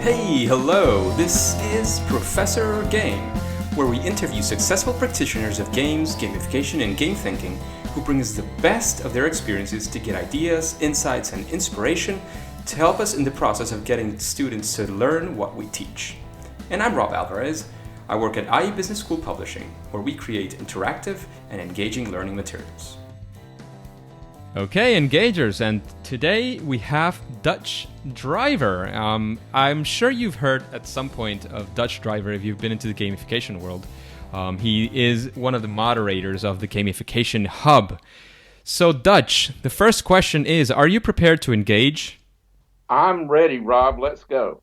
Hey, hello, this is Professor Game, where we interview successful practitioners of games, gamification, and game thinking who bring us the best of their experiences to get ideas, insights, and inspiration to help us in the process of getting students to learn what we teach. And I'm Rob Alvarez. I work at IE Business School Publishing, where we create interactive and engaging learning materials. Okay, engagers, and today we have Dutch Driver. I'm sure you've heard at some point of Dutch Driver if you've been into the gamification world. He is one of the moderators of the Gamification Hub. So Dutch, the first question is, are you prepared to engage? I'm ready, Rob. Let's go.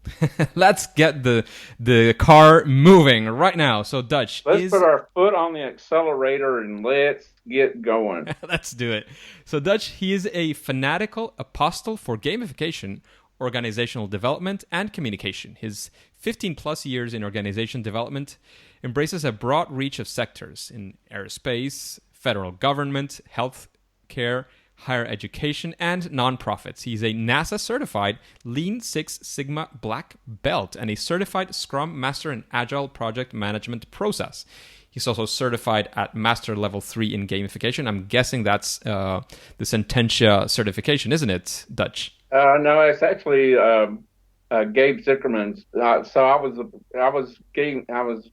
Let's get the car moving right now. So Dutch, Let's put our foot on the accelerator and let's get going. Let's do it. So Dutch, he is a fanatical apostle for gamification, organizational development, and communication. His 15 plus years in organization development embraces a broad reach of sectors in aerospace, federal government, healthcare, higher education, and nonprofits. He's a NASA-certified Lean Six Sigma Black Belt and a certified Scrum Master in Agile project management process. He's also certified at Master Level 3 in Gamification. I'm guessing that's the Sententia certification, isn't it, Dutch? No, it's actually Gabe Zickerman's. So I was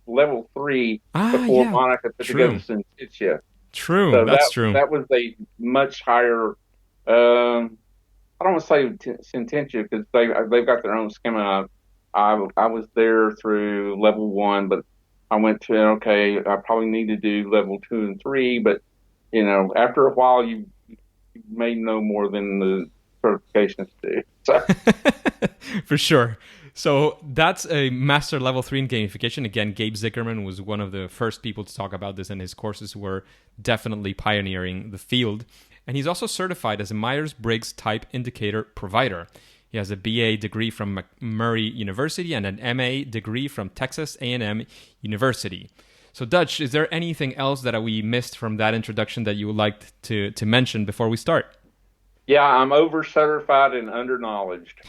level 3 before Monica put together Sententia. True, so that's true. That was a much higher. I don't want to say Sententia because they've got their own schema. I was there through level 1, but I went to I probably need to do level 2 and 3. But after a while, you may know more than the certifications do. So. For sure. So that's a master level 3 in gamification. Again, Gabe Zickerman was one of the first people to talk about this, and his courses were definitely pioneering the field. And he's also certified as a Myers-Briggs Type Indicator provider. He has a BA degree from McMurry University and an MA degree from Texas A&M University. So Dutch, is there anything else that we missed from that introduction that you would like to mention before we start? Yeah, I'm over-certified and under-knowledged.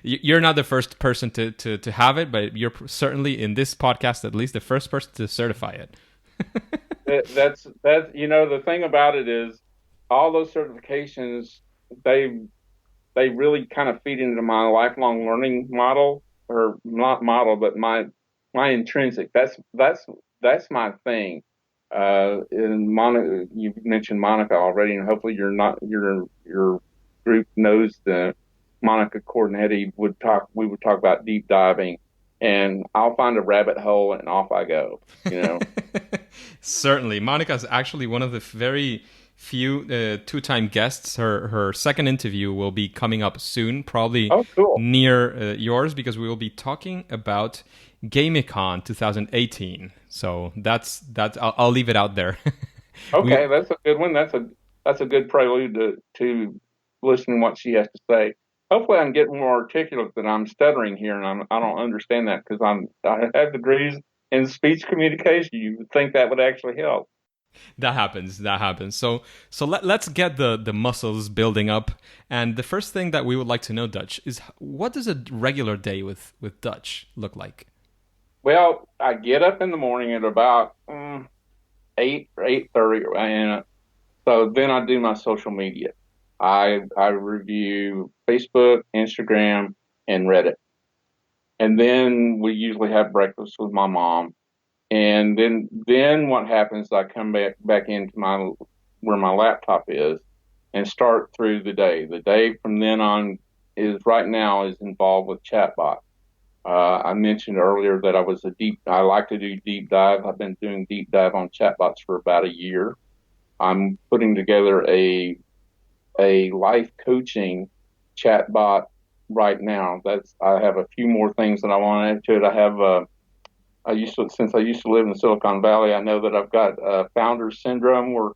You're not the first person to have it, but you're certainly, in this podcast at least, the first person to certify it. That's the thing about it is all those certifications, they really kind of feed into my lifelong learning model, or not model, but my intrinsic. That's my thing. And Monica, you mentioned Monica already, and hopefully your group knows that Monica Cornetti we would talk about deep diving, and I'll find a rabbit hole and off I go. Certainly, Monica is actually one of the very few two-time guests. Her second interview will be coming up soon, probably near yours, because we will be talking about Gamicon 2018. So that's I'll leave it out there. Okay, that's a good one. That's a good prelude to listening to what she has to say. Hopefully, I can get more articulate than I'm stuttering here, and I don't understand that because I have degrees in speech communication. You would think that would actually help. That happens. So let's get the muscles building up. And the first thing that we would like to know, Dutch, is what does a regular day with Dutch look like? Well, I get up in the morning at about 8 or 8:30, and so then I do my social media. I review Facebook, Instagram, and Reddit, and then we usually have breakfast with my mom. And then what happens? I come back into where my laptop is, and start through the day. The day from then on right now is involved with chatbot. I mentioned earlier that I like to do deep dive. I've been doing deep dive on chatbots for about a year. I'm putting together a life coaching chatbot right now. I have a few more things that I want to add to it. Since I used to live in Silicon Valley, I know that I've got founder syndrome where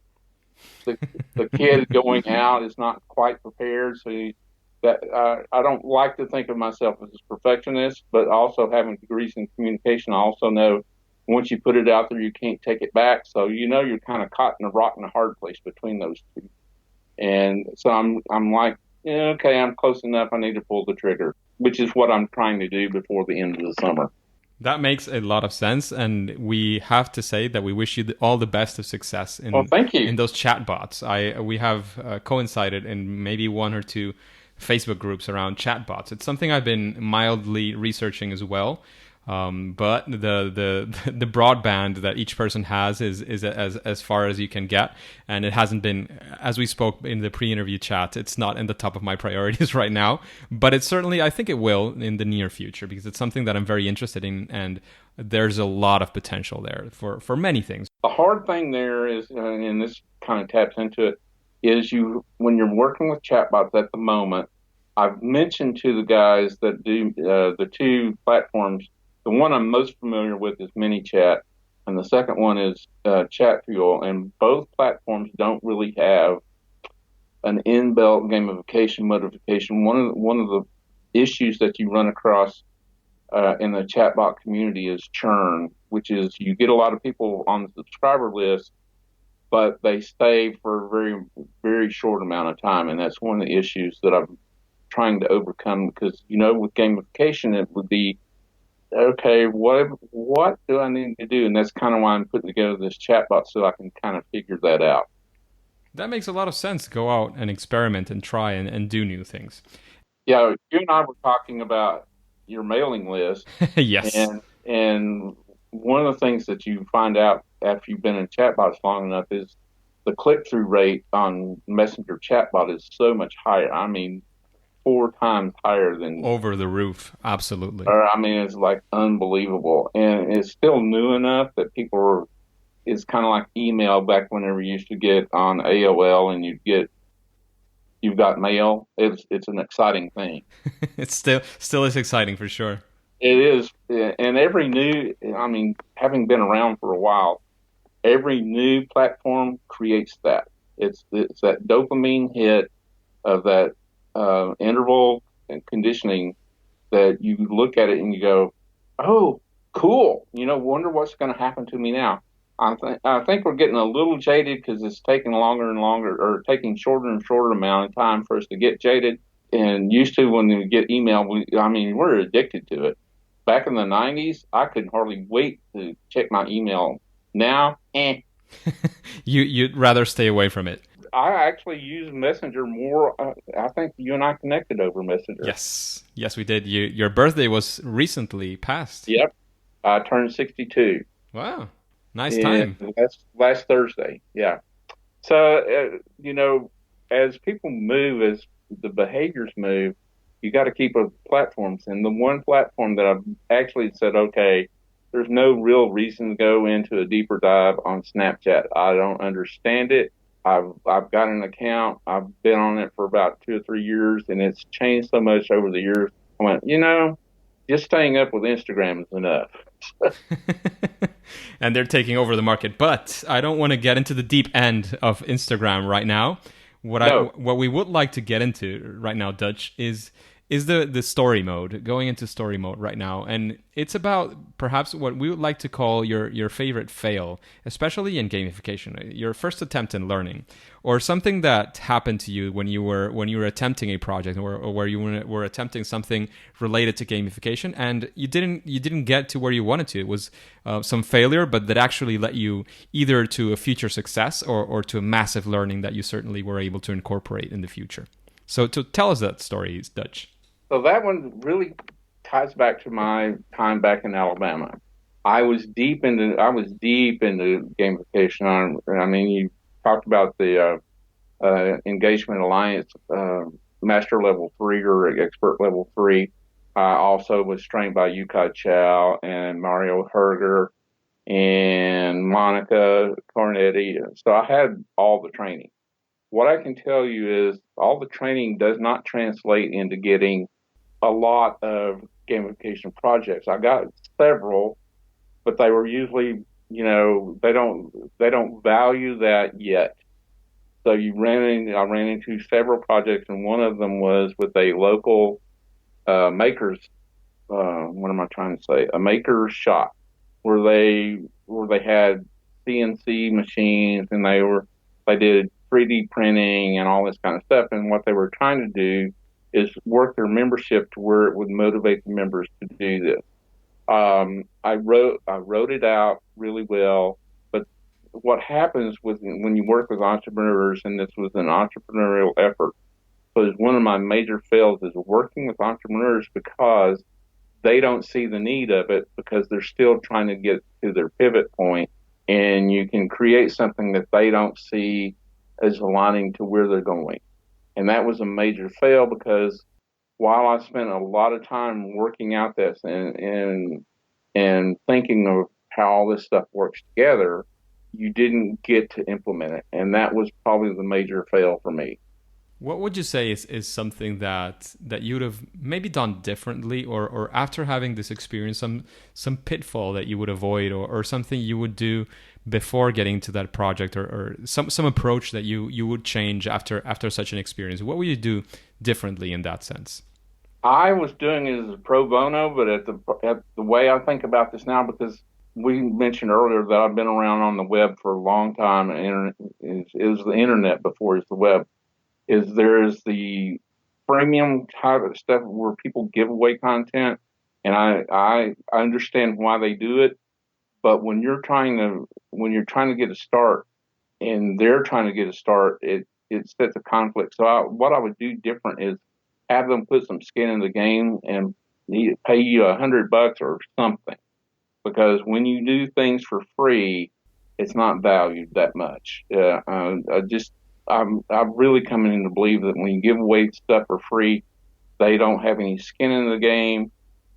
the kid going out is not quite prepared. So I don't like to think of myself as a perfectionist, but also having degrees in communication, I also know once you put it out there, you can't take it back. So you're kind of caught in a rock and a hard place between those two. And so I'm like, yeah, okay, I'm close enough. I need to pull the trigger, which is what I'm trying to do before the end of the summer. That makes a lot of sense, and we have to say that we wish you all the best of success Well, thank you. in those chatbots. We have coincided in maybe one or two Facebook groups around chatbots. It's something I've been mildly researching as well. But the broadband that each person has is as far as you can get, and it hasn't been, as we spoke in the pre-interview chat, it's not in the top of my priorities right now. But it's certainly, I think it will in the near future, because it's something that I'm very interested in, and there's a lot of potential there for many things. The hard thing there is, and this kind of taps into it, is when you're working with chatbots at the moment. I've mentioned to the guys that do the two platforms. The one I'm most familiar with is ManyChat, and the second one is ChatFuel. And both platforms don't really have an inbuilt gamification modification. One of the issues that you run across in the chatbot community is churn, which is you get a lot of people on the subscriber list, but they stay for a very, very short amount of time. And that's one of the issues that I'm trying to overcome, because, with gamification, it would be, okay, what do I need to do? And that's kind of why I'm putting together this chatbot, so I can kind of figure that out. That makes a lot of sense. Go out and experiment and try and do new things. Yeah, you and I were talking about your mailing list. Yes. And one of the things that you find out after you've been in chatbots long enough is the click-through rate on Messenger chatbot is so much higher. I mean, 4 times higher than over the roof. Absolutely. It's like unbelievable, and it's still new enough that it's kind of like email back whenever you used to get on AOL and you've got mail. It's an exciting thing. It's still is exciting for sure. It is, and having been around for a while, every new platform creates that. It's that dopamine hit of that interval and conditioning that you look at it and you go, oh, cool. Wonder what's going to happen to me now. I think we're getting a little jaded because it's taking longer and longer, or taking shorter and shorter amount of time for us to get jaded. And used to, when we get email, we're addicted to it. Back in the 90s, I couldn't hardly wait to check my email. Now, You'd rather stay away from it. I actually use Messenger more. I think you and I connected over Messenger. Yes, we did. Your birthday was recently passed. Yep, I turned 62. Wow, nice time. That's last Thursday. Yeah. So as people move, as the behaviors move, you got to keep up with platforms. And the one platform that I've actually said, okay, there's no real reason to go into a deeper dive on Snapchat. I don't understand it. I've got an account. I've been on it for about 2 or 3 years, and it's changed so much over the years. I went, just staying up with Instagram is enough. And they're taking over the market. But I don't want to get into the deep end of Instagram right now. What we would like to get into right now, Dutch, is the story mode, going into story mode right now. And it's about perhaps what we would like to call your favorite fail, especially in gamification, your first attempt in learning, or something that happened to you when you were attempting a project, or where you were attempting something related to gamification, and you didn't get to where you wanted to. It was some failure, but that actually led you either to a future success or to a massive learning that you certainly were able to incorporate in the future. So to tell us that story, Dutch. So that one really ties back to my time back in Alabama. I was deep into gamification. You talked about the Engagement Alliance Master Level 3 or Expert Level 3. I also was trained by Yukai Chow and Mario Herger and Monica Cornetti. So I had all the training. What I can tell you is all the training does not translate into getting a lot of gamification projects. I got several, but they were usually, they don't value that yet. So I ran into several projects, and one of them was with a local makers. What am I trying to say? A maker's shop where they had CNC machines, and they did 3D printing and all this kind of stuff. And what they were trying to do is work their membership to where it would motivate the members to do this. I wrote it out really well, but what happens when you work with entrepreneurs, and this was an entrepreneurial effort, was one of my major fails is working with entrepreneurs because they don't see the need of it because they're still trying to get to their pivot point, and you can create something that they don't see as aligning to where they're going. And that was a major fail because while I spent a lot of time working out this and thinking of how all this stuff works together, you didn't get to implement it. And that was probably the major fail for me. What would you say is something that you would have maybe done differently, or after having this experience, some pitfall that you would avoid, or something you would do before getting to that project, or some approach that you would change after such an experience? What would you do differently in that sense? I was doing it as a pro bono, but at the way I think about this now, because we mentioned earlier that I've been around on the web for a long time, and it was the internet before it's the web. There is the premium type of stuff where people give away content, and I understand why they do it, but when you're trying to get a start and they're trying to get a start, it sets a conflict. So what I would do different is have them put some skin in the game and pay you $100 or something, because when you do things for free, it's not valued that much. I'm really coming in to believe that when you give away stuff for free, they don't have any skin in the game,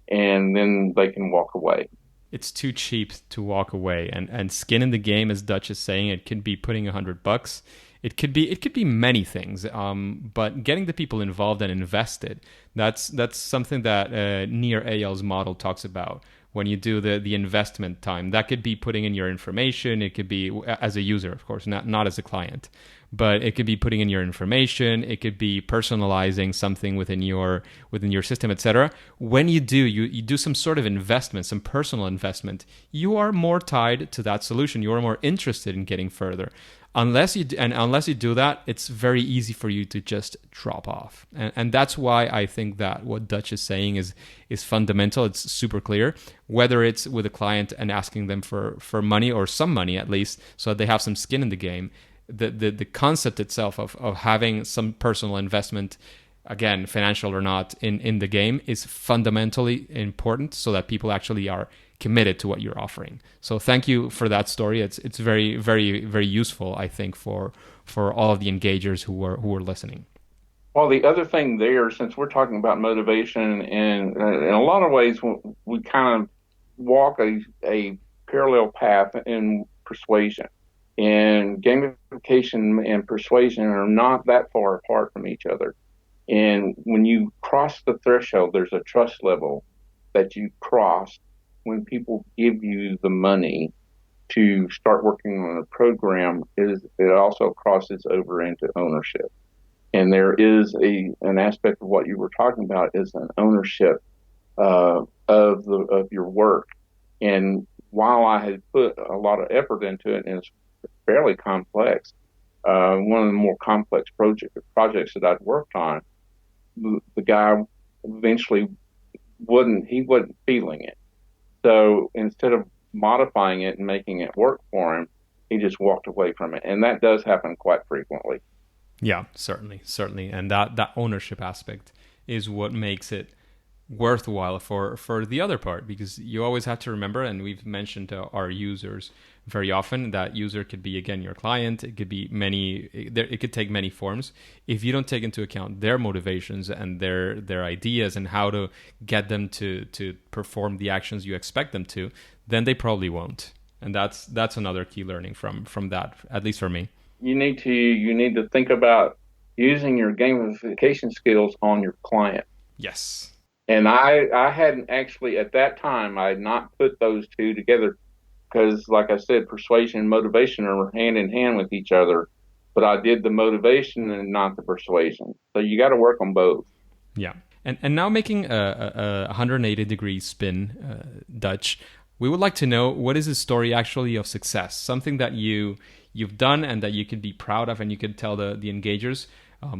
and then they can walk away. It's too cheap to walk away, and skin in the game, as Dutch is saying, it could be putting $100. It could be many things, but getting the people involved and invested, that's something that Near AL's model talks about. When you do the investment time, that could be putting in your information. It could be as a user, of course, not as a client, but it could be putting in your information. It could be personalizing something within your system, etc. When you do some sort of investment, some personal investment, you are more tied to that solution. You are more interested in getting further. Unless you do that, it's very easy for you to just drop off, and that's why I think that what Dutch is saying is fundamental. It's super clear. Whether it's with a client and asking them for money, or some money at least, so that they have some skin in the game. The concept itself of having some personal investment, again, financial or not, in the game is fundamentally important, so that people actually are committed to what you're offering. So thank you for that story. It's very, very, very useful, I think, for all of the engagers who are listening. Well, the other thing there, since we're talking about motivation, and in a lot of ways we kind of walk a parallel path in persuasion. And gamification and persuasion are not that far apart from each other. And when you cross the threshold, there's a trust level that you cross when people give you the money to start working on a program. It also crosses over into ownership. And there is an aspect of what you were talking about is an ownership of your work. And while I had put a lot of effort into it, and it's fairly complex, one of the more complex projects that I'd worked on, the guy eventually wasn't feeling it. So instead of modifying it and making it work for him, he just walked away from it. And that does happen quite frequently. Yeah, certainly. And that ownership aspect is what makes it worthwhile for the other part, because you always have to remember, and we've mentioned our users very often, that user could be, again, your client. It could be it could take many forms. If you don't take into account their motivations and their ideas and how to get them to perform the actions you expect them to, then they probably won't. And that's another key learning from that, at least for me. You need to think about using your gamification skills on your client. Yes. And I hadn't actually, at that time, I had not put those two together because, like I said, persuasion and motivation are hand in hand with each other. But I did the motivation and not the persuasion. So you got to work on both. Yeah. And now making a 180-degree spin, Dutch, we would like to know, what is the story actually of success? Something that you you've done and that you could be proud of, and you could tell the engagers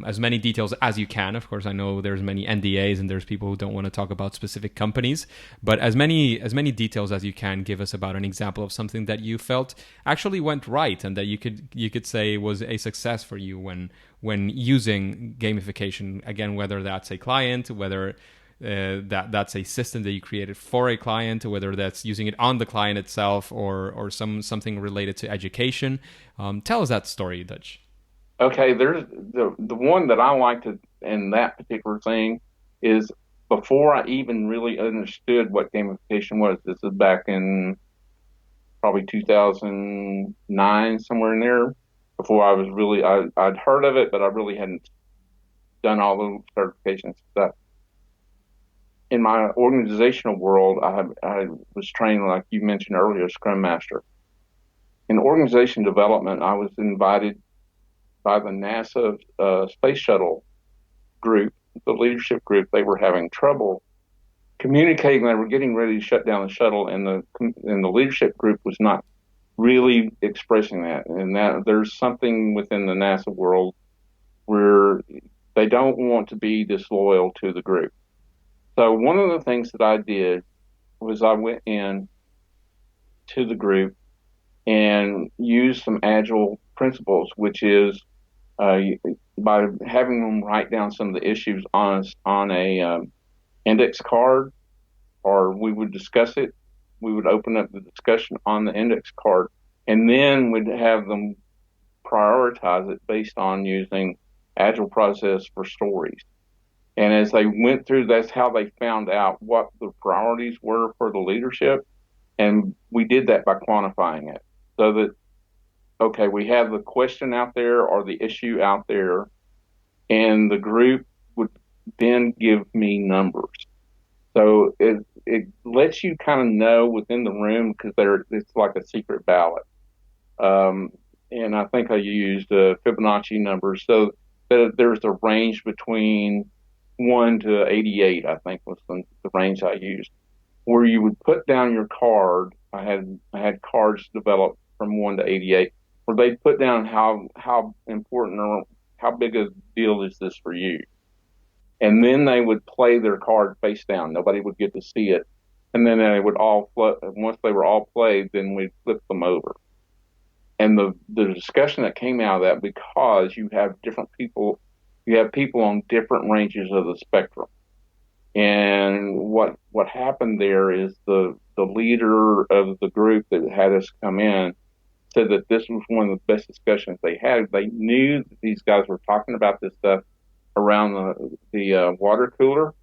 as many details as you can. Of course, I know there's many NDAs and there's people who don't want to talk about specific companies, but as many details as you can, give us about an example of something that you felt actually went right and that you could say was a success for you when using gamification. Again, whether that's a client, whether that's a system that you created for a client, whether that's using it on the client itself or something related to education. Tell us that story, Dutch. Okay, there's the one that I liked in that particular thing is before I even really understood what gamification was. This is back in probably 2009, somewhere in there. Before I was really, I'd heard of it, but I really hadn't done all the certification stuff. In my organizational world, I was trained, like you mentioned earlier, Scrum Master. In organization development, I was invited by the NASA space shuttle group, the leadership group. They were having trouble communicating. They were getting ready to shut down the shuttle, and the leadership group was not really expressing that. And that there's something within the NASA world where they don't want to be disloyal to the group. So one of the things that I did was I went in to the group and used some Agile principles, which is by having them write down some of the issues on a index card, or we would discuss it. We would open up the discussion on the index card, and then we'd have them prioritize it based on using Agile process for stories. And as they went through, that's how they found out what the priorities were for the leadership. And we did that by quantifying it so that, okay, we have the question out there or the issue out there, and the group would then give me numbers. So it lets you kind of know within the room, because it's like a secret ballot. And I think I used Fibonacci numbers. So that there's a range between 1 to 88, I think was the range I used, where you would put down your card. I had cards developed from 1 to 88, where they put down how important or how big a deal is this for you. And then they would play their card face down. Nobody would get to see it. And then they would once they were all played, then we'd flip them over. And the discussion that came out of that, because you have people on different ranges of the spectrum. And what happened there is the leader of the group that had us come in said that this was one of the best discussions they had. They knew that these guys were talking about this stuff around the water cooler,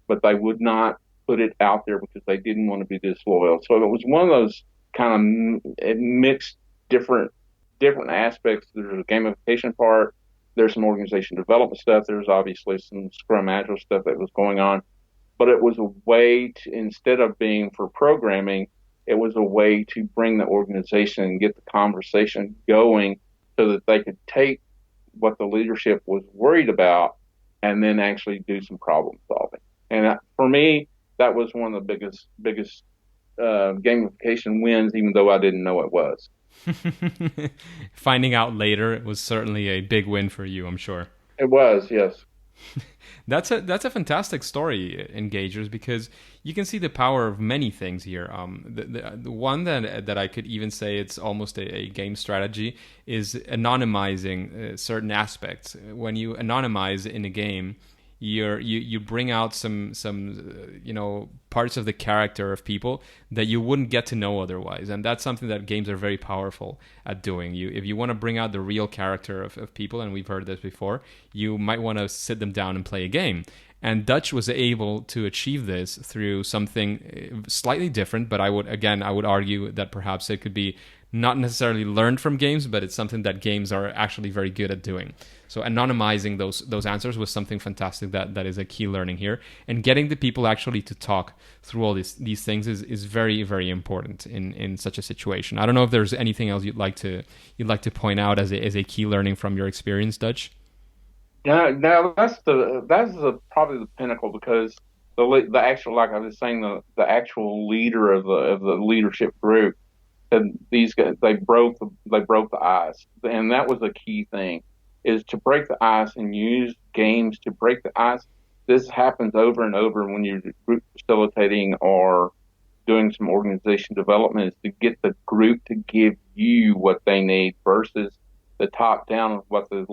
but they would not put it out there because they didn't want to be disloyal. So it was one of those kind of mixed different aspects. There's a gamification part. There's some organization development stuff. There's obviously some Scrum Agile stuff that was going on. But it was a way to, instead of being for programming, it was a way to bring the organization and get the conversation going so that they could take what the leadership was worried about and then actually do some problem solving. And for me, that was one of the biggest gamification wins, even though I didn't know it was. Finding out later, it was certainly a big win for you, I'm sure. It was, yes. That's a fantastic story, Engagers, because you can see the power of many things here. The one that I could even say it's almost a game strategy is anonymizing certain aspects. When you anonymize in a game, you bring out some parts of the character of people that you wouldn't get to know otherwise, and that's something that games are very powerful at doing. If you want to bring out the real character of people, and we've heard this before, you might want to sit them down and play a game. And Dutch was able to achieve this through something slightly different, but I would argue that perhaps it could be not necessarily learned from games, but it's something that games are actually very good at doing. So anonymizing those answers was something fantastic that is a key learning here. And getting the people actually to talk through all these things is very, very important in such a situation. I don't know if there's anything else you'd like to point out as a key learning from your experience, Dutch. Now that's probably the pinnacle, because the actual, like I was saying, the actual leader of the leadership group And these guys, they broke the ice, and that was a key thing, is to break the ice and use games to break the ice. This happens over and over when you're group facilitating or doing some organization development, is to get the group to give you what they need versus the top down of what the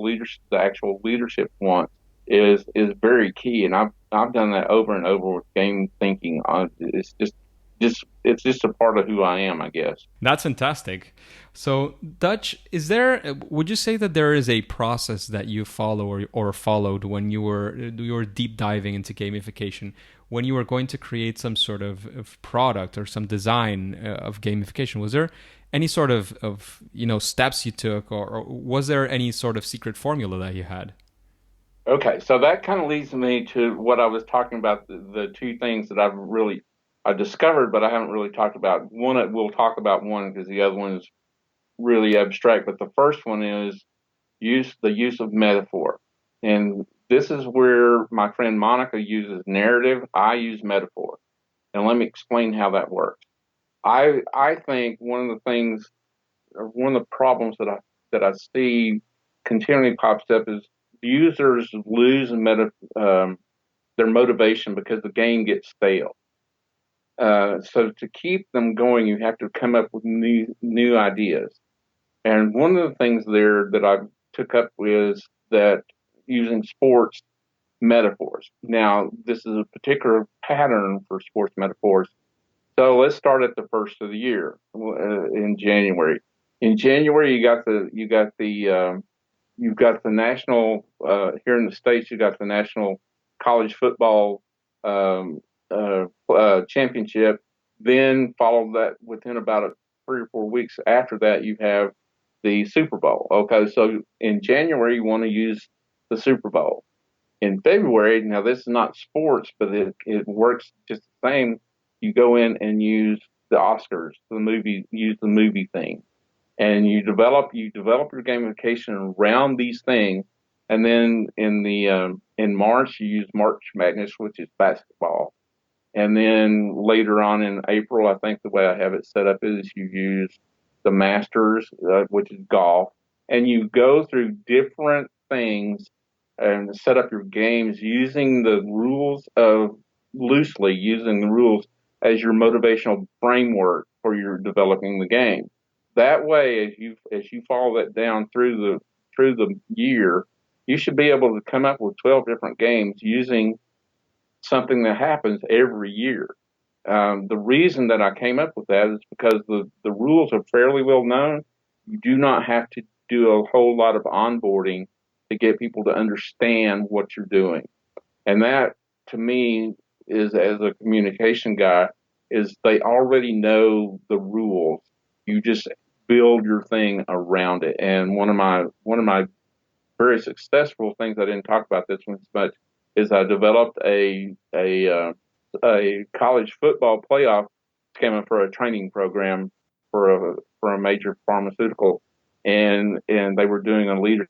actual leadership wants is very key. And I've done that over and over with game thinking. It's just a part of who I am, I guess. That's fantastic. So, Dutch, would you say that there is a process that you follow or followed when you were deep diving into gamification, when you were going to create some sort of product or some design of gamification? Was there any sort of steps you took, or was there any sort of secret formula that you had? Okay, so that kind of leads me to what I was talking about, the two things that I discovered, but I haven't really talked about. One, we'll talk about one because the other one is really abstract. But the first one is the use of metaphor. And this is where my friend Monica uses narrative. I use metaphor. And let me explain how that works. I think one of the things, or one of the problems that I see continually pops up is users lose their motivation because the game gets stale. So to keep them going, you have to come up with new ideas. And one of the things there that I took up is that using sports metaphors. Now, this is a particular pattern for sports metaphors. So let's start at the first of the year in January. In January, you've got the national here in the States. You got the national college football championship. Then followed that within about 3 or 4 weeks after that, you have the Super Bowl. Okay, so in January you want to use the Super Bowl. In February, now this is not sports, but it works just the same. You go in and use the Oscars, use the movie thing, and you develop your gamification around these things. And then in March you use March Madness, which is basketball. And then later on in April, I think the way I have it set up is you use the Masters, which is golf, and you go through different things and set up your games loosely using the rules as your motivational framework for your developing the game. That way, as you follow that down through the year, you should be able to come up with 12 different games using something that happens every year. The reason that I came up with that is because the rules are fairly well known. You do not have to do a whole lot of onboarding to get people to understand what you're doing. And that, to me, is, as a communication guy, is they already know the rules. You just build your thing around it. And one of my very successful things, I didn't talk about this one much, is I developed a college football playoff schema for a training program for a major pharmaceutical, and they were doing a leadership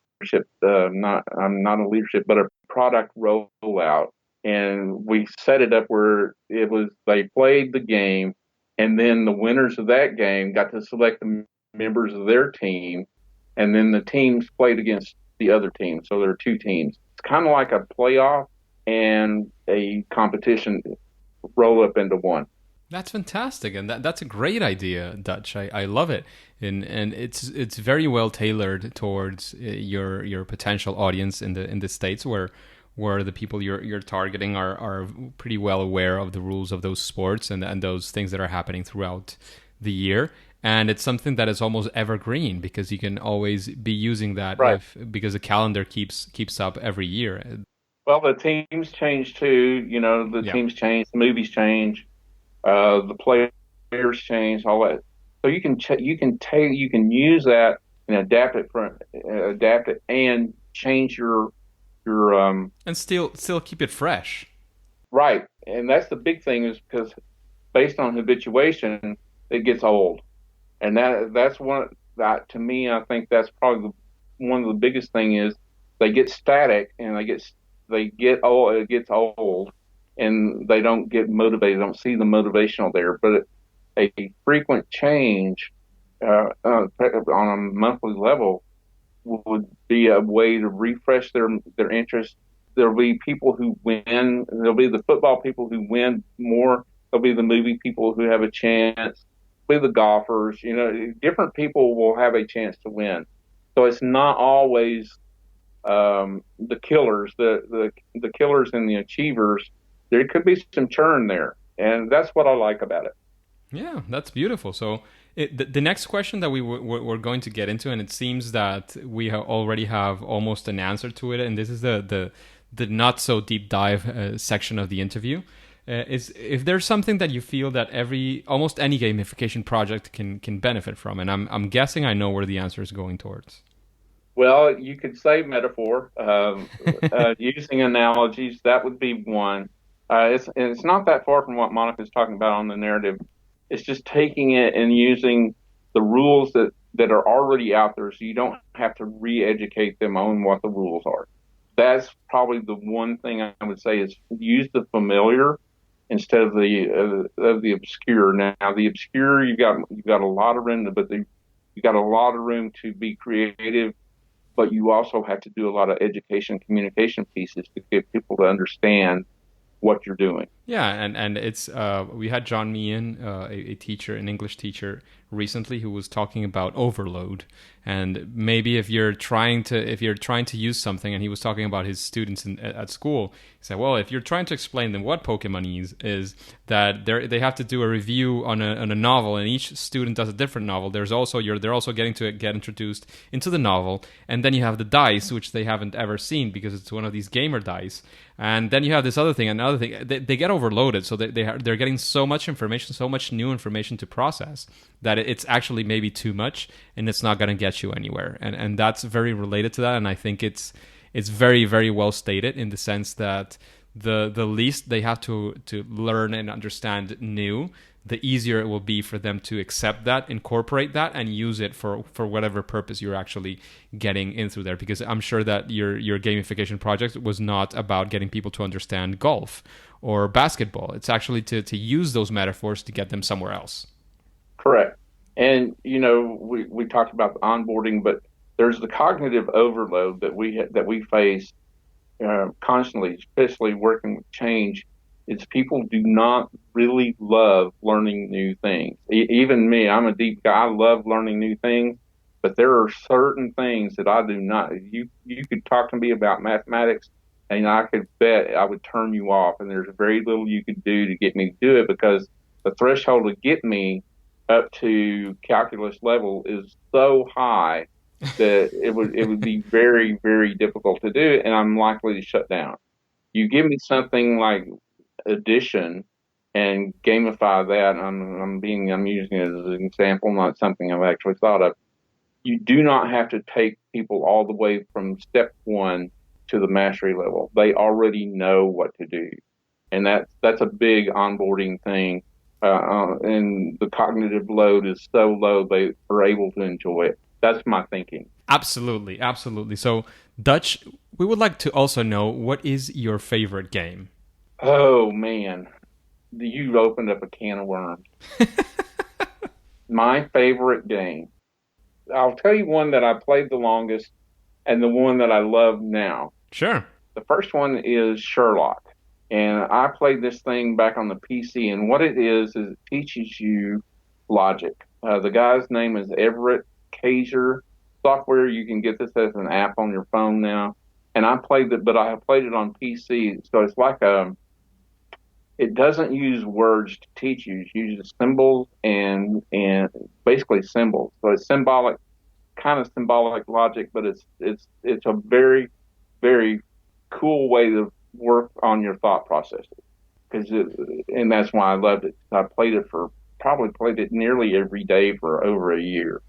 not a leadership but a product rollout, and we set it up where it was they played the game, and then the winners of that game got to select the members of their team, and then the teams played against the other team. So there are two teams. It's kind of like a playoff and a competition roll up into one. That's fantastic, and that's a great idea, Dutch. I love it, and it's very well tailored towards your potential audience in the States, where the people you're targeting are pretty well aware of the rules of those sports and those things that are happening throughout the year. And it's something that is almost evergreen because you can always be using that, right, because the calendar keeps up every year. Well, the teams change too. Teams change, the movies change, the players change, all that. So you can use that and adapt it and change your and still keep it fresh. Right, and that's the big thing, is because based on habituation, it gets old, and that's one that, to me, I think that's probably one of the biggest thing is they get static and they get old. It gets old, and they don't get motivated. Don't see the motivational there. But a frequent change on a monthly level would be a way to refresh their interest. There'll be people who win. There'll be the football people who win more. There'll be the movie people who have a chance. There'll be the golfers. Different people will have a chance to win. So it's not always the killers, the killers and the achievers. There could be some churn there, and that's what I like about it. Yeah, that's beautiful. So the next question that we're going to get into, and it seems that we already have almost an answer to it, and this is the not so deep dive section of the interview. Is if there's something that you feel that almost any gamification project can benefit from, and I'm guessing I know where the answer is going towards. Well, you could say metaphor, using analogies. That would be one. It's not that far from what Monica's talking about on the narrative. It's just taking it and using the rules that are already out there, so you don't have to re-educate them on what the rules are. That's probably the one thing I would say is use the familiar instead of the obscure. Now, the obscure, you got a lot of room, but you got a lot of room to be creative, but you also have to do a lot of education communication pieces to get people to understand what you're doing. Yeah, and it's we had John Meehan, a teacher, an English teacher, recently who was talking about overload, and maybe if you're trying to use something, and he was talking about his students at school. He said, well, if you're trying to explain them what Pokemon is that they have to do a review on a novel, and each student does a different novel. They're also getting to get introduced into the novel, and then you have the dice, which they haven't ever seen because it's one of these gamer dice. And then you have this other thing, another thing. They get overloaded, so they're getting so much information, so much new information to process that it's actually maybe too much, and it's not going to get you anywhere. And that's very related to that. And I think it's very, very well stated in the sense that the least they have to learn and understand new, the easier it will be for them to accept that, incorporate that, and use it for whatever purpose you're actually getting into there. Because I'm sure that your gamification project was not about getting people to understand golf or basketball. It's actually to use those metaphors to get them somewhere else. Correct. And we talked about the onboarding, but there's the cognitive overload that we face constantly, especially working with change. Is people do not really love learning new things. Even me, I'm a deep guy. I love learning new things, but there are certain things that I do not. You could talk to me about mathematics, and I could bet I would turn you off. And there's very little you could do to get me to do it because the threshold to get me up to calculus level is so high that it would be very, very difficult to do, and I'm likely to shut down. You give me something like addition and gamify that. I'm using it as an example, not something I've actually thought of. You do not have to take people all the way from step one to the mastery level. They already know what to do, and that's a big onboarding thing. And the cognitive load is so low they are able to enjoy it. That's my thinking. Absolutely, absolutely. So, Dutch, we would like to also know, what is your favorite game? Oh man, you opened up a can of worms. My favorite game. I'll tell you one that I played the longest and the one that I love now. Sure. The first one is Sherlock. And I played this thing back on the PC, and what it is it teaches you logic. The guy's name is Everett Kaiser. Software, you can get this as an app on your phone now. And I played it, but I have played it on PC. So it's like it doesn't use words to teach you. It uses symbols and basically symbols. So it's kind of symbolic logic, but it's a very, very cool way to work on your thought processes. And that's why I loved it. I probably played it nearly every day for over a year,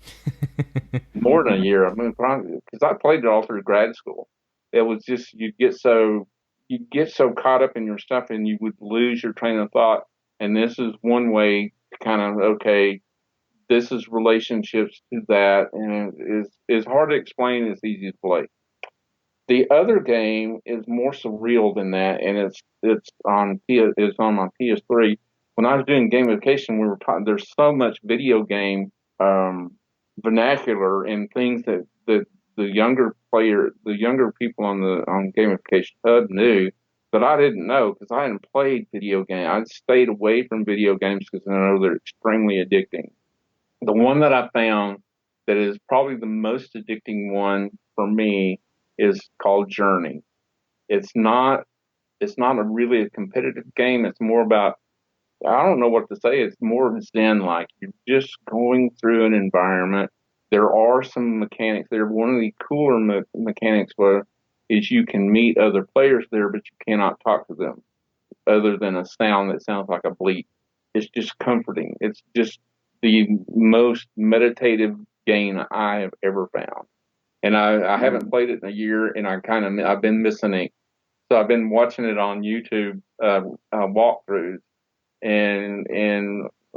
more than a year. I mean, because I played it all through grad school. It was just you get so caught up in your stuff, and you would lose your train of thought. And this is one way to kind of this is relationships to that, and it's hard to explain. It's easy to play. The other game is more surreal than that, and it's on my PS3. When I was doing gamification, we were talking. There's so much video game vernacular and things that the younger people on Gamification Hub knew that I didn't know because I hadn't played video games. I'd stayed away from video games because I know they're extremely addicting. The one that I found that is probably the most addicting one for me is called Journey. It's not really a competitive game. It's more about, I don't know what to say. It's more zen like. You're just going through an environment. There are some mechanics there. One of the cooler mechanics is you can meet other players there, but you cannot talk to them other than a sound that sounds like a bleep. It's just comforting. It's just the most meditative game I have ever found. And I haven't played it in a year, and I've been missing it. So I've been watching it on YouTube walkthroughs, and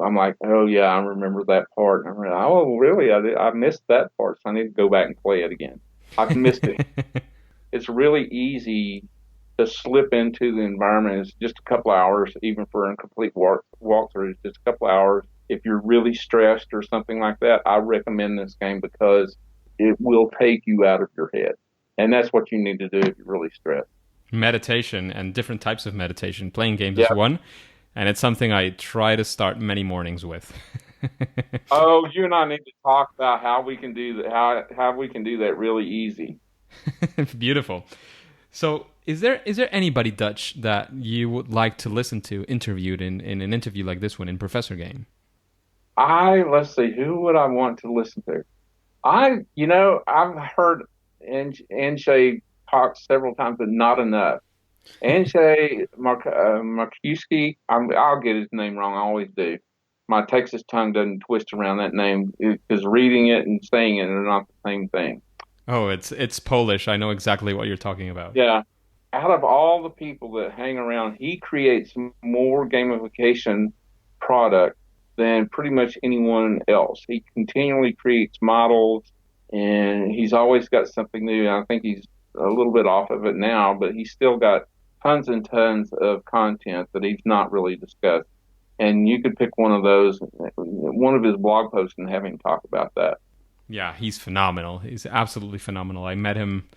I'm like, oh yeah, I remember that part. And I'm like, oh really? I missed that part, so I need to go back and play it again. I've missed it. It's really easy to slip into the environment. It's just a couple hours, even for a complete walkthrough. It's just a couple hours. If you're really stressed or something like that, I recommend this game because it will take you out of your head, and that's what you need to do if you're really stressed. Meditation and different types of meditation. Playing games is one, and it's something I try to start many mornings with. Oh, you and I need to talk about how we can do that. How we can do that really easy. Beautiful. So, is there anybody, Dutch, that you would like to listen to interviewed in an interview like this one in Professor Game? Let's see, who would I want to listen to? I've heard Anshay talk several times, but not enough. Anshay Markuski, I'll get his name wrong. I always do. My Texas tongue doesn't twist around that name because reading it and saying it are not the same thing. Oh, it's Polish. I know exactly what you're talking about. Yeah. Out of all the people that hang around, he creates more gamification product than pretty much anyone else. He continually creates models, and he's always got something new. I think he's a little bit off of it now, but he's still got tons and tons of content that he's not really discussed. And you could pick one of his blog posts and have him talk about that. Yeah, he's phenomenal. He's absolutely phenomenal. I met him.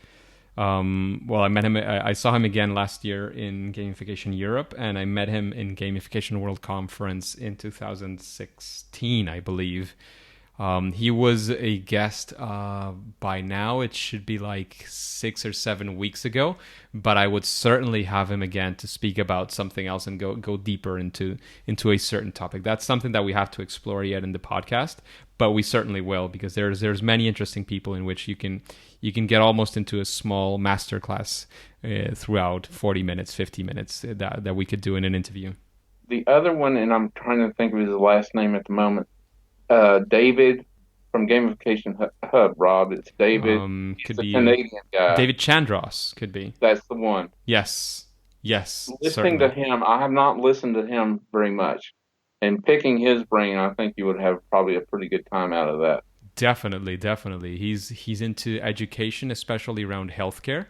I saw him again last year in Gamification Europe, and I met him in Gamification World Conference in 2016, I believe. He was a guest by now. It should be like 6 or 7 weeks ago, but I would certainly have him again to speak about something else and go deeper into a certain topic. That's something that we have to explore yet in the podcast, but we certainly will, because there's many interesting people in which you can get almost into a small masterclass throughout 40 minutes, 50 minutes that we could do in an interview. The other one, and I'm trying to think of his last name at the moment, David from Gamification Hub, Rob. It's David. Could He's be a Canadian guy. David Chandros could be. That's the one. Yes. Listening to him, I have not listened to him very much. And picking his brain, I think you would have probably a pretty good time out of that. Definitely. He's into education, especially around healthcare.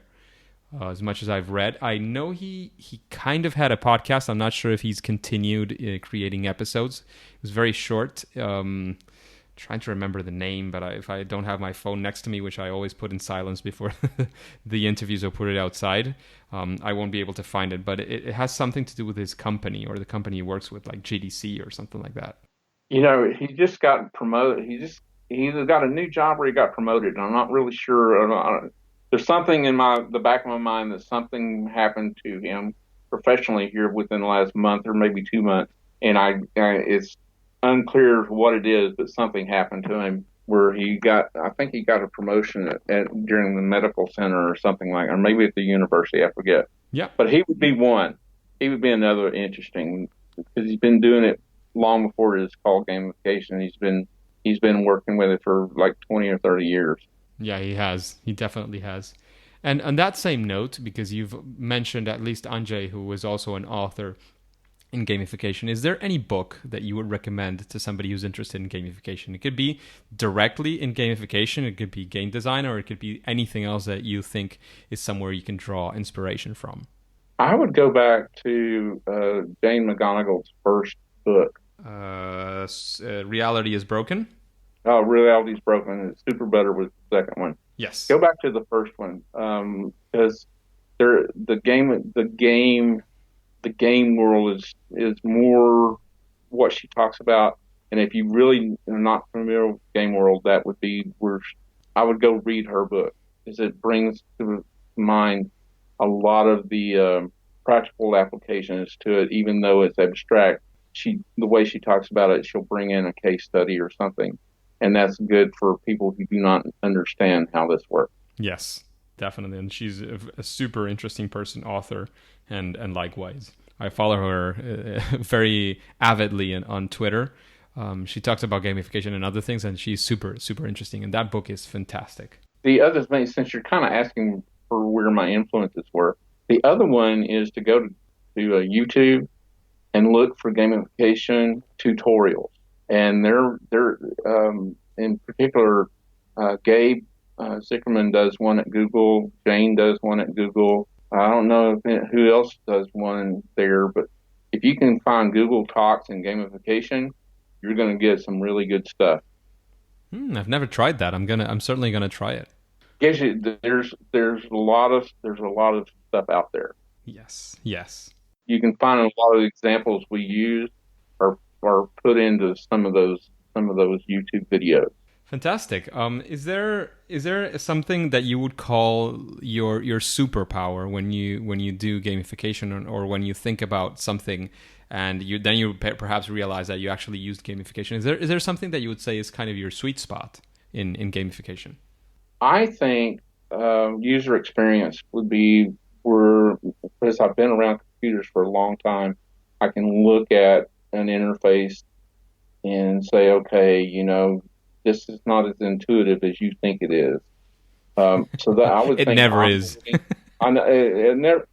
As much as I've read, I know he kind of had a podcast. I'm not sure if he's continued creating episodes. It was very short. Trying to remember the name, but if I don't have my phone next to me, which I always put in silence before the interviews or put it outside, I won't be able to find it. But it has something to do with his company or the company he works with, like GDC or something like that. He just got promoted. He either got a new job or he got promoted. I'm not really sure. There's something in the back of my mind that something happened to him professionally here within the last month or maybe 2 months, and it's unclear what it is, but something happened to him where I think he got a promotion during the medical center or something like, or maybe at the university, I forget. Yeah. But he would be one. He would be another interesting, because he's been doing it long before it is called gamification. He's been working with it for like 20 or 30 years. Yeah, he has. He definitely has. And on that same note, because you've mentioned at least Anjay, who was also an author in gamification, is there any book that you would recommend to somebody who's interested in gamification? It could be directly in gamification, it could be game design, or it could be anything else that you think is somewhere you can draw inspiration from. I would go back to Jane McGonigal's first book. Reality is Broken? Reality's Broken. Super Better was the second one. Yes. Go back to the first one, because the game world is more what she talks about. And if you really are not familiar with the game world, that would be where I would go read her book, because it brings to mind a lot of the practical applications to it, even though it's abstract. The way she talks about it, she'll bring in a case study or something, and that's good for people who do not understand how this works. Yes, definitely. And she's a super interesting person, author, and likewise. I follow her very avidly on Twitter. She talks about gamification and other things, and she's super, super interesting. And that book is fantastic. The other thing, since you're kind of asking for where my influences were, the other one is to go to YouTube and look for gamification tutorials. And they're in particular, Gabe Zickerman does one at Google. Jane does one at Google. I don't know who else does one there, but if you can find Google Talks and gamification, you're going to get some really good stuff. I've never tried that. I'm certainly gonna try it. Gives you there's a lot of stuff out there. Yes, yes. You can find a lot of examples we use are put into some of those YouTube videos. Fantastic. Is there something that you would call your superpower when you do gamification, or when you think about something and you perhaps realize that you actually used gamification? Is there something that you would say is kind of your sweet spot in gamification? I think user experience would be where, because I've been around computers for a long time, I can look at an interface and say, okay, this is not as intuitive as you think it is. So that I would it think never is. I know, it never,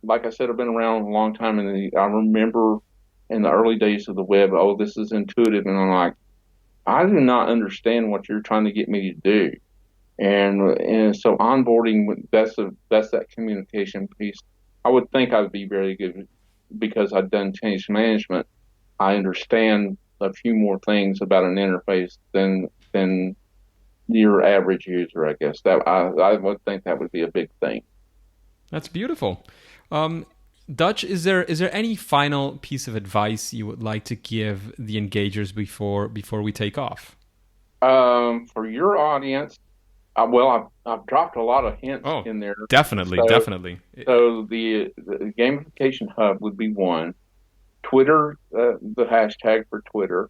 like I said, I've been around a long time, and I remember in the early days of the web, oh, this is intuitive, and I'm like, I do not understand what you're trying to get me to do. And so onboarding, that's that communication piece. I would think I'd be very good, because I've done change management. I understand a few more things about an interface than your average user, I guess. That I would think that would be a big thing. That's beautiful. Dutch, is there any final piece of advice you would like to give the engagers before we take off? For your audience, I've dropped a lot of hints in there. Definitely. So the gamification hub would be one. Twitter, the hashtag for Twitter.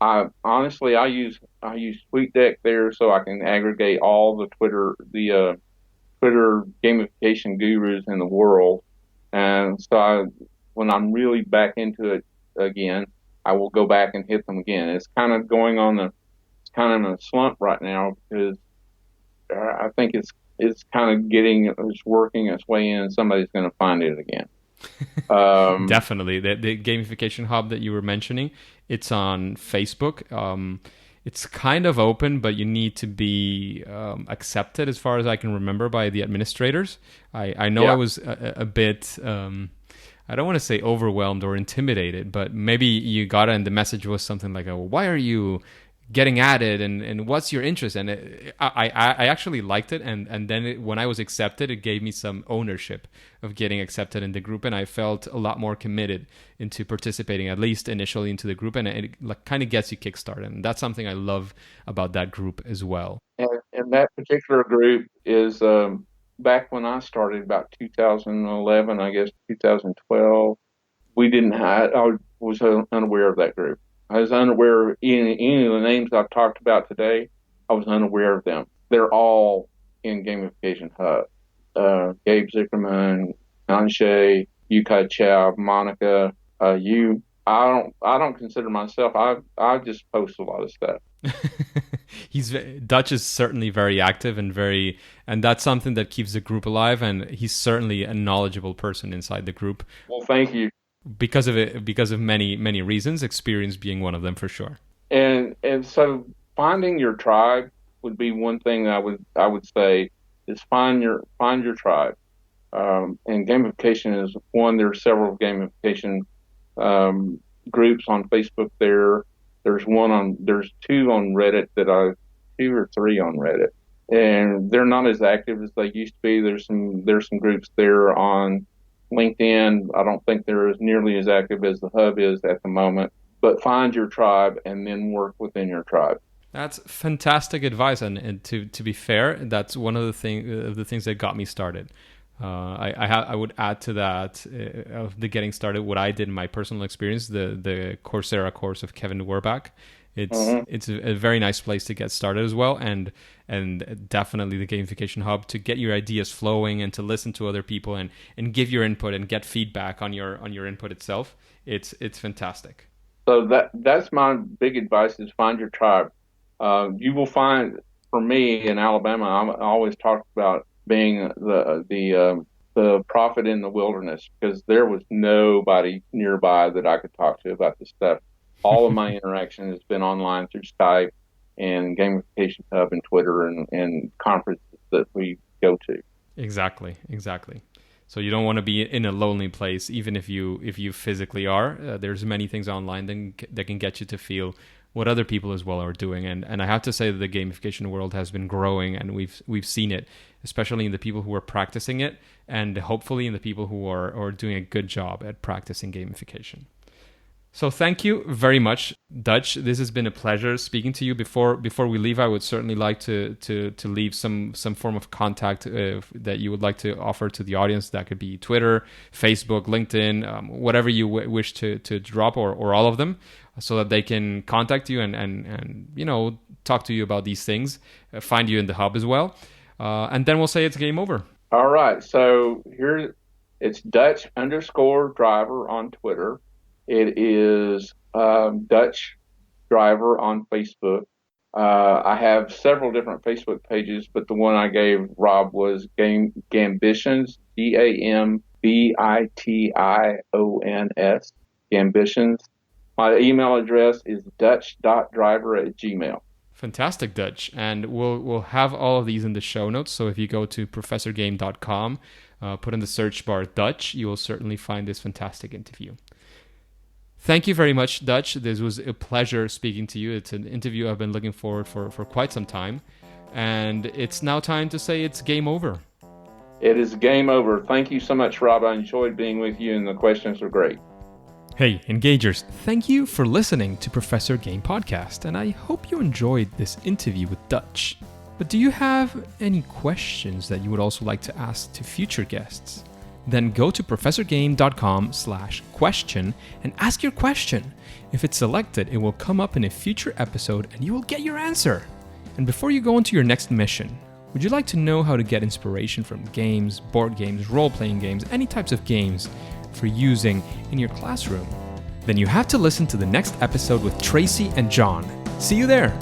I use TweetDeck there, so I can aggregate all the Twitter gamification gurus in the world. And so when I'm really back into it again, I will go back and hit them again. It's kind of it's kind of in a slump right now, because I think it's kind of it's working its way in. Somebody's going to find it again. Definitely. The gamification hub that you were mentioning, it's on Facebook. It's kind of open, but you need to be accepted, as far as I can remember, by the administrators. I know I was a bit, I don't want to say overwhelmed or intimidated, but maybe you got it and the message was something like, why are you getting at it, and what's your interest? And I actually liked it, and then when I was accepted, it gave me some ownership of getting accepted in the group, and I felt a lot more committed into participating, at least initially, into the group, and it kind of gets you kickstarted, and that's something I love about that group as well. And that particular group is back when I started, about 2011, I guess 2012. I was unaware of that group. I was unaware of any of the names I've talked about today. I was unaware of them. They're all in Gamification Hub. Gabe Zickerman, Anshay, Yukai Chow, Monica, you. I don't consider myself. I just post a lot of stuff. Dutch is certainly very active and that's something that keeps the group alive. And he's certainly a knowledgeable person inside the group. Well, thank you. Because of many reasons, experience being one of them, for sure. And so finding your tribe would be one thing I would say, is find your tribe. And gamification is one. There are several gamification groups on Facebook. There There's two on Reddit two or three on Reddit, and they're not as active as they used to be. There's some groups there on LinkedIn. I don't think they're as nearly as active as the hub is at the moment, but find your tribe and then work within your tribe. That's fantastic advice, and to be fair, that's one of the things that got me started. I would add to that of the getting started what I did in my personal experience, the Coursera course of Kevin Werbach. It's a very nice place to get started as well, and definitely the Gamification Hub to get your ideas flowing and to listen to other people and give your input and get feedback on your input itself. It's fantastic. So that's my big advice: is find your tribe. You will find, for me in Alabama, I always talked about being the prophet in the wilderness, because there was nobody nearby that I could talk to about this stuff. All of my interaction has been online through Skype and Gamification Hub and Twitter and conferences that we go to. Exactly. So you don't want to be in a lonely place, even if you physically are. There's many things online that can get you to feel what other people as well are doing. And I have to say that the gamification world has been growing, and we've seen it, especially in the people who are practicing it, and hopefully in the people who are doing a good job at practicing gamification. So thank you very much, Dutch. This has been a pleasure speaking to you. Before we leave, I would certainly like to leave some form of contact that you would like to offer to the audience. That could be Twitter, Facebook, LinkedIn, whatever you wish to drop, or all of them, so that they can contact you and talk to you about these things, find you in the hub as well. And then we'll say it's game over. All right. So here it's Dutch_driver on Twitter. It is Dutch Driver on Facebook. I have several different Facebook pages, but the one I gave Rob was Gambitions, Gambitions, Gambitions. My email address is dutch.driver@gmail.com. Fantastic, Dutch. And we'll have all of these in the show notes. So if you go to professorgame.com, put in the search bar Dutch, you will certainly find this fantastic interview. Thank you very much, Dutch. This was a pleasure speaking to you. It's an interview I've been looking forward for quite some time. And it's now time to say it's game over. It is game over. Thank you so much, Rob. I enjoyed being with you, and the questions are great. Hey, Engagers, thank you for listening to Professor Game Podcast, and I hope you enjoyed this interview with Dutch. But do you have any questions that you would also like to ask to future guests? Then go to professorgame.com/question and ask your question. If it's selected, it will come up in a future episode and you will get your answer. And before you go into your next mission, would you like to know how to get inspiration from games, board games, role-playing games, any types of games for using in your classroom? Then you have to listen to the next episode with Tracy and John. See you there!